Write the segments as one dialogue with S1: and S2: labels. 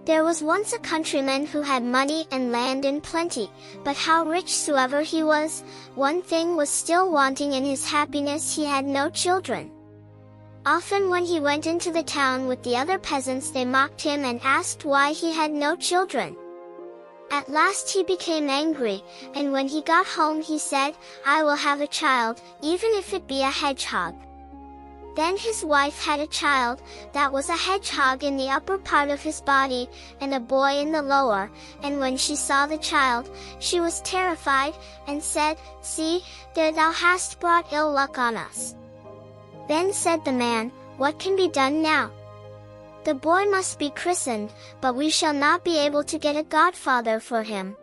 S1: There was once a countryman who had money and land in plenty, but how rich soever he was, one thing was still wanting in his happiness: he had no children. Often when he went into the town with the other peasants, they mocked him and asked why he had no children. At last he became angry, and when he got home he said, "I will have a child, even if it be a hedgehog." Then his wife had a child, that was a hedgehog in the upper part of his body, and a boy in the lower, and when she saw the child, she was terrified, and said, "See, there thou hast brought ill luck on us." Then said the man, "What can be done now? The boy must be christened, but we shall not be able to get a godfather for him."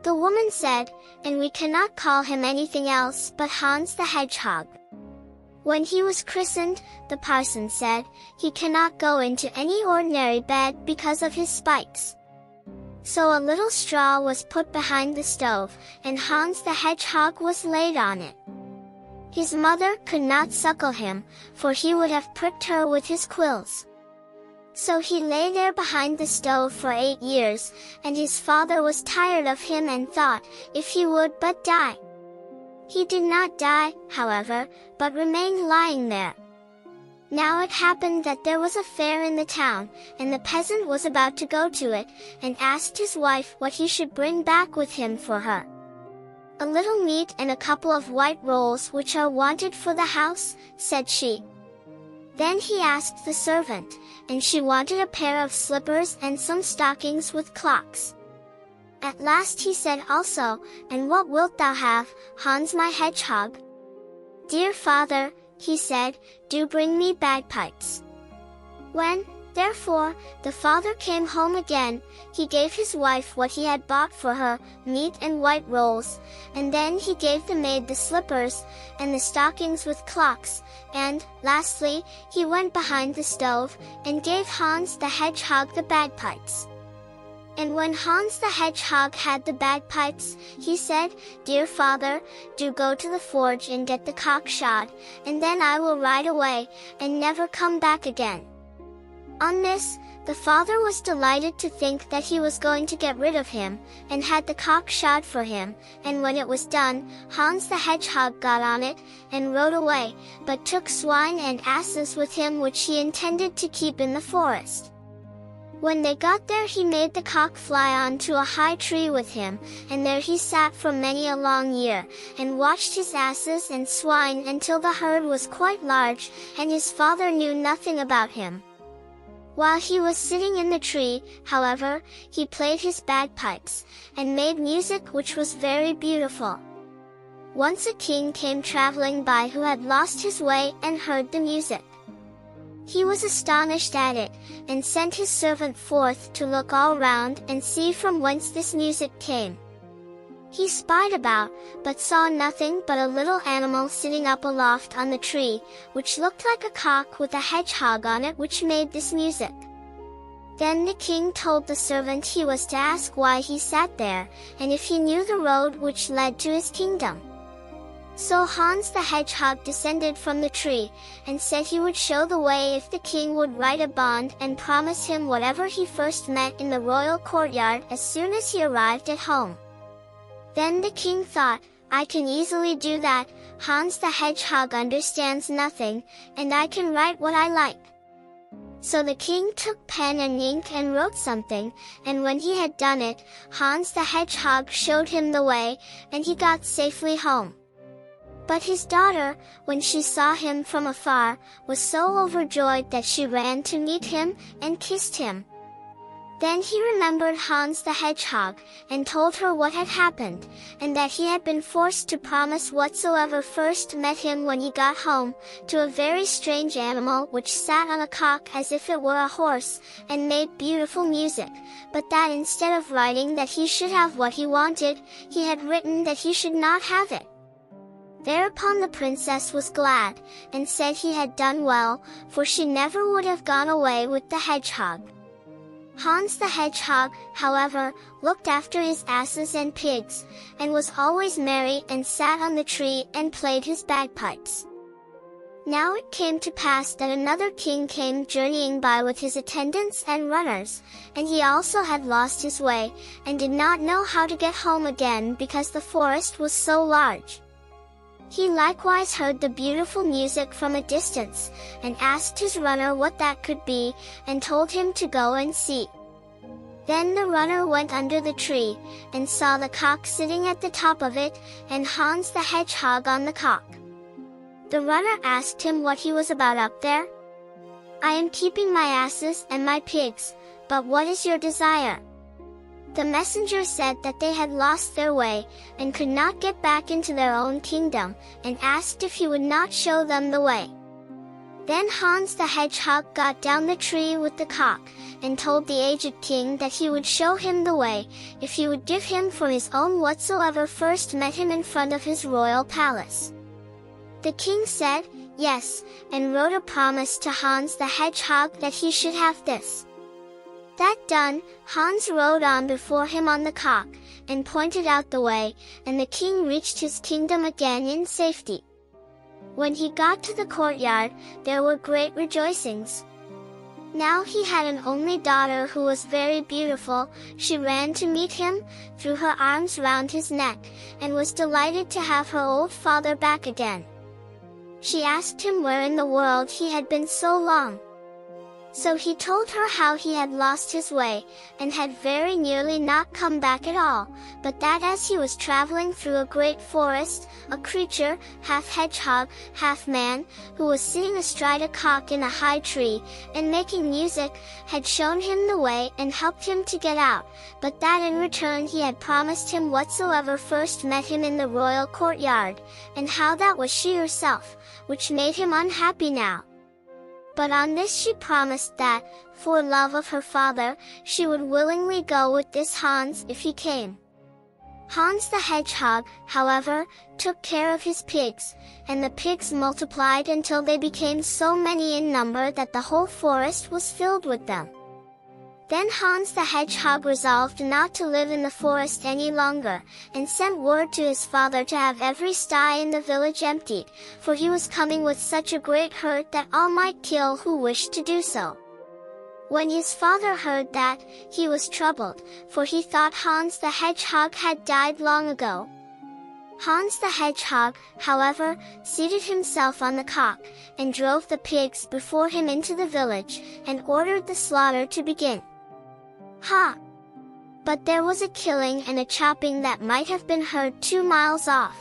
S1: The woman said, "And we cannot call him anything else but Hans the Hedgehog." When he was christened, the parson said, "He cannot go into any ordinary bed because of his spikes." So a little straw was put behind the stove, and Hans the Hedgehog was laid on it. His mother could not suckle him, for he would have pricked her with his quills. So he lay there behind the stove for 8 years, and his father was tired of him and thought, if he would but die. He did not die, however, but remained lying there. Now it happened that there was a fair in the town, and the peasant was about to go to it, and asked his wife what he should bring back with him for her. "A little meat and a couple of white rolls which are wanted for the house," said she. Then he asked the servant, and she wanted a pair of slippers and some stockings with clocks. At last he said also, "And what wilt thou have, Hans my Hedgehog?" "Dear father," he said, "do bring me bagpipes." When, therefore, the father came home again, he gave his wife what he had bought for her, meat and white rolls, and then he gave the maid the slippers, and the stockings with clocks, and, lastly, he went behind the stove, and gave Hans the Hedgehog the bagpipes. And when Hans the Hedgehog had the bagpipes, he said, "Dear father, do go to the forge and get the cock shod, and then I will ride away, and never come back again." On this, the father was delighted to think that he was going to get rid of him, and had the cock shod for him, and when it was done, Hans the Hedgehog got on it, and rode away, but took swine and asses with him which he intended to keep in the forest. When they got there he made the cock fly on to a high tree with him, and there he sat for many a long year, and watched his asses and swine until the herd was quite large, and his father knew nothing about him. While he was sitting in the tree, however, he played his bagpipes, and made music which was very beautiful. Once a king came traveling by who had lost his way and heard the music. He was astonished at it, and sent his servant forth to look all round and see from whence this music came. He spied about, but saw nothing but a little animal sitting up aloft on the tree, which looked like a cock with a hedgehog on it, which made this music. Then the king told the servant he was to ask why he sat there, and if he knew the road which led to his kingdom. So Hans the Hedgehog descended from the tree, and said he would show the way if the king would write a bond and promise him whatever he first met in the royal courtyard as soon as he arrived at home. Then the king thought, "I can easily do that, Hans the Hedgehog understands nothing, and I can write what I like." So the king took pen and ink and wrote something, and when he had done it, Hans the Hedgehog showed him the way, and he got safely home. But his daughter, when she saw him from afar, was so overjoyed that she ran to meet him, and kissed him. Then he remembered Hans the Hedgehog, and told her what had happened, and that he had been forced to promise whatsoever first met him when he got home, to a very strange animal which sat on a cock as if it were a horse, and made beautiful music, but that instead of writing that he should have what he wanted, he had written that he should not have it. Thereupon the princess was glad, and said he had done well, for she never would have gone away with the hedgehog. Hans the Hedgehog, however, looked after his asses and pigs, and was always merry and sat on the tree and played his bagpipes. Now it came to pass that another king came journeying by with his attendants and runners, and he also had lost his way, and did not know how to get home again because the forest was so large. He likewise heard the beautiful music from a distance, and asked his runner what that could be, and told him to go and see. Then the runner went under the tree, and saw the cock sitting at the top of it, and Hans the Hedgehog on the cock. The runner asked him what he was about up there. "I am keeping my asses and my pigs, but what is your desire?" The messenger said that they had lost their way, and could not get back into their own kingdom, and asked if he would not show them the way. Then Hans the Hedgehog got down the tree with the cock, and told the aged king that he would show him the way, if he would give him for his own whatsoever first met him in front of his royal palace. The king said, "Yes," and wrote a promise to Hans the Hedgehog that he should have this. That done, Hans rode on before him on the cock, and pointed out the way, and the king reached his kingdom again in safety. When he got to the courtyard, there were great rejoicings. Now he had an only daughter who was very beautiful. She ran to meet him, threw her arms round his neck, and was delighted to have her old father back again. She asked him where in the world he had been so long. So he told her how he had lost his way, and had very nearly not come back at all, but that as he was traveling through a great forest, a creature, half hedgehog, half man, who was sitting astride a cock in a high tree, and making music, had shown him the way and helped him to get out, but that in return he had promised him whatsoever first met him in the royal courtyard, and how that was she herself, which made him unhappy now. But on this she promised that, for love of her father, she would willingly go with this Hans if he came. Hans the Hedgehog, however, took care of his pigs, and the pigs multiplied until they became so many in number that the whole forest was filled with them. Then Hans the Hedgehog resolved not to live in the forest any longer, and sent word to his father to have every sty in the village emptied, for he was coming with such a great herd that all might kill who wished to do so. When his father heard that, he was troubled, for he thought Hans the Hedgehog had died long ago. Hans the Hedgehog, however, seated himself on the cock, and drove the pigs before him into the village, and ordered the slaughter to begin. Ha! But there was a killing and a chopping that might have been heard 2 miles off.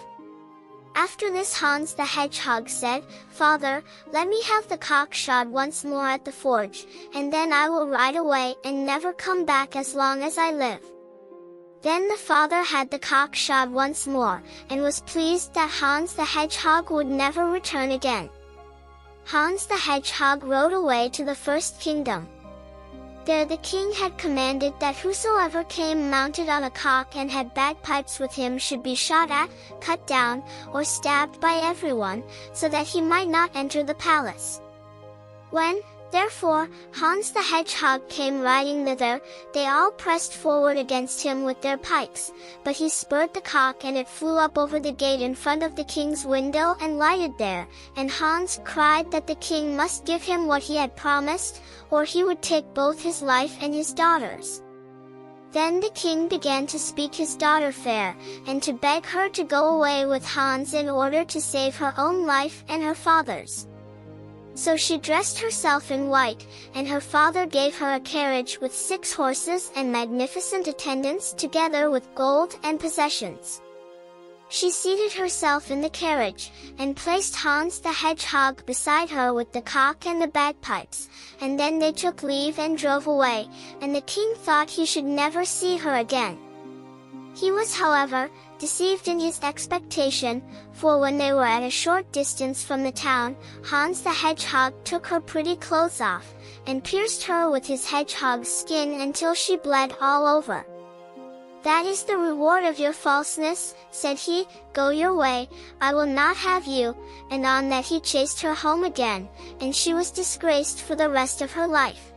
S1: After this Hans the Hedgehog said, "Father, let me have the cock shod once more at the forge, and then I will ride away and never come back as long as I live." Then the father had the cock shod once more, and was pleased that Hans the Hedgehog would never return again. Hans the Hedgehog rode away to the first kingdom. There the king had commanded that whosoever came mounted on a cock and had bagpipes with him should be shot at, cut down, or stabbed by everyone, so that he might not enter the palace. When, therefore, Hans the Hedgehog came riding thither, they all pressed forward against him with their pikes, but he spurred the cock and it flew up over the gate in front of the king's window and lighted there, and Hans cried that the king must give him what he had promised, or he would take both his life and his daughter's. Then the king began to speak his daughter fair, and to beg her to go away with Hans in order to save her own life and her father's. So she dressed herself in white, and her father gave her a carriage with 6 horses and magnificent attendants together with gold and possessions. She seated herself in the carriage, and placed Hans the Hedgehog beside her with the cock and the bagpipes, and then they took leave and drove away, and the king thought he should never see her again. He was, however, deceived in his expectation, for when they were at a short distance from the town, Hans the Hedgehog took her pretty clothes off, and pierced her with his hedgehog's skin until she bled all over. "That is the reward of your falseness," said he, "go your way, I will not have you," and on that he chased her home again, and she was disgraced for the rest of her life.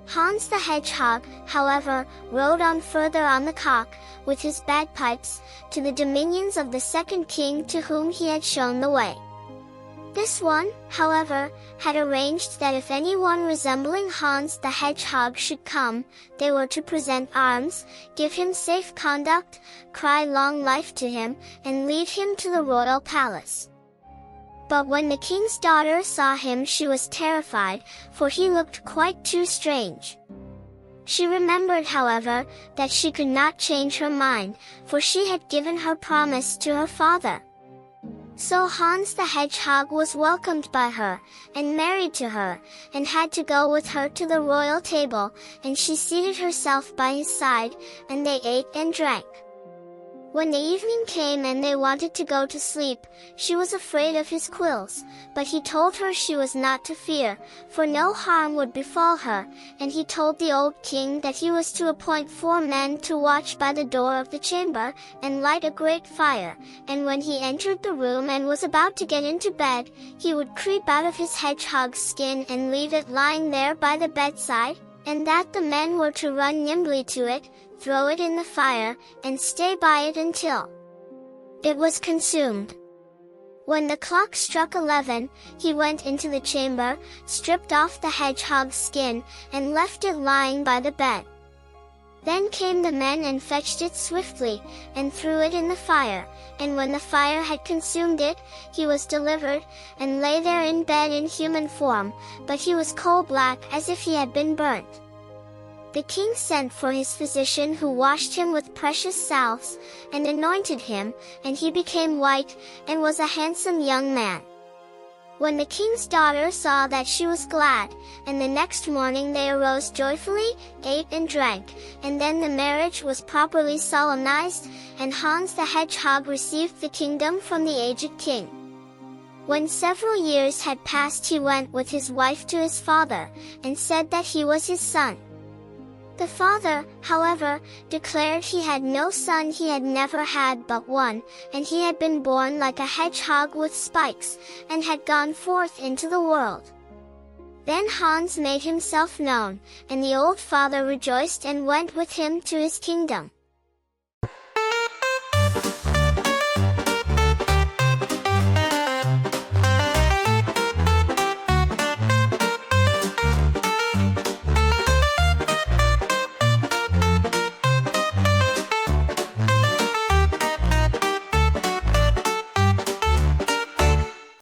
S1: Hans the Hedgehog, however, rode on further on the cock, with his bagpipes, to the dominions of the second king to whom he had shown the way. This one, however, had arranged that if anyone resembling Hans the Hedgehog should come, they were to present arms, give him safe conduct, cry long life to him, and lead him to the royal palace. But when the king's daughter saw him, she was terrified, for he looked quite too strange. She remembered, however, that she could not change her mind, for she had given her promise to her father. So Hans the Hedgehog was welcomed by her, and married to her, and had to go with her to the royal table, and she seated herself by his side, and they ate and drank. When the evening came and they wanted to go to sleep, she was afraid of his quills, but he told her she was not to fear, for no harm would befall her, and he told the old king that he was to appoint 4 men to watch by the door of the chamber, and light a great fire, and when he entered the room and was about to get into bed, he would creep out of his hedgehog's skin and leave it lying there by the bedside, and that the men were to run nimbly to it, throw it in the fire, and stay by it until it was consumed. When the clock struck 11, he went into the chamber, stripped off the hedgehog's skin, and left it lying by the bed. Then came the men and fetched it swiftly, and threw it in the fire, and when the fire had consumed it, he was delivered, and lay there in bed in human form, but he was coal-black as if he had been burnt. The king sent for his physician, who washed him with precious salves, and anointed him, and he became white, and was a handsome young man. When the king's daughter saw that, she was glad, and the next morning they arose joyfully, ate and drank, and then the marriage was properly solemnized, and Hans the Hedgehog received the kingdom from the aged king. When several years had passed, he went with his wife to his father, and said that he was his son. The father, however, declared he had no son, he had never had but one, and he had been born like a hedgehog with spikes, and had gone forth into the world. Then Hans made himself known, and the old father rejoiced and went with him to his kingdom.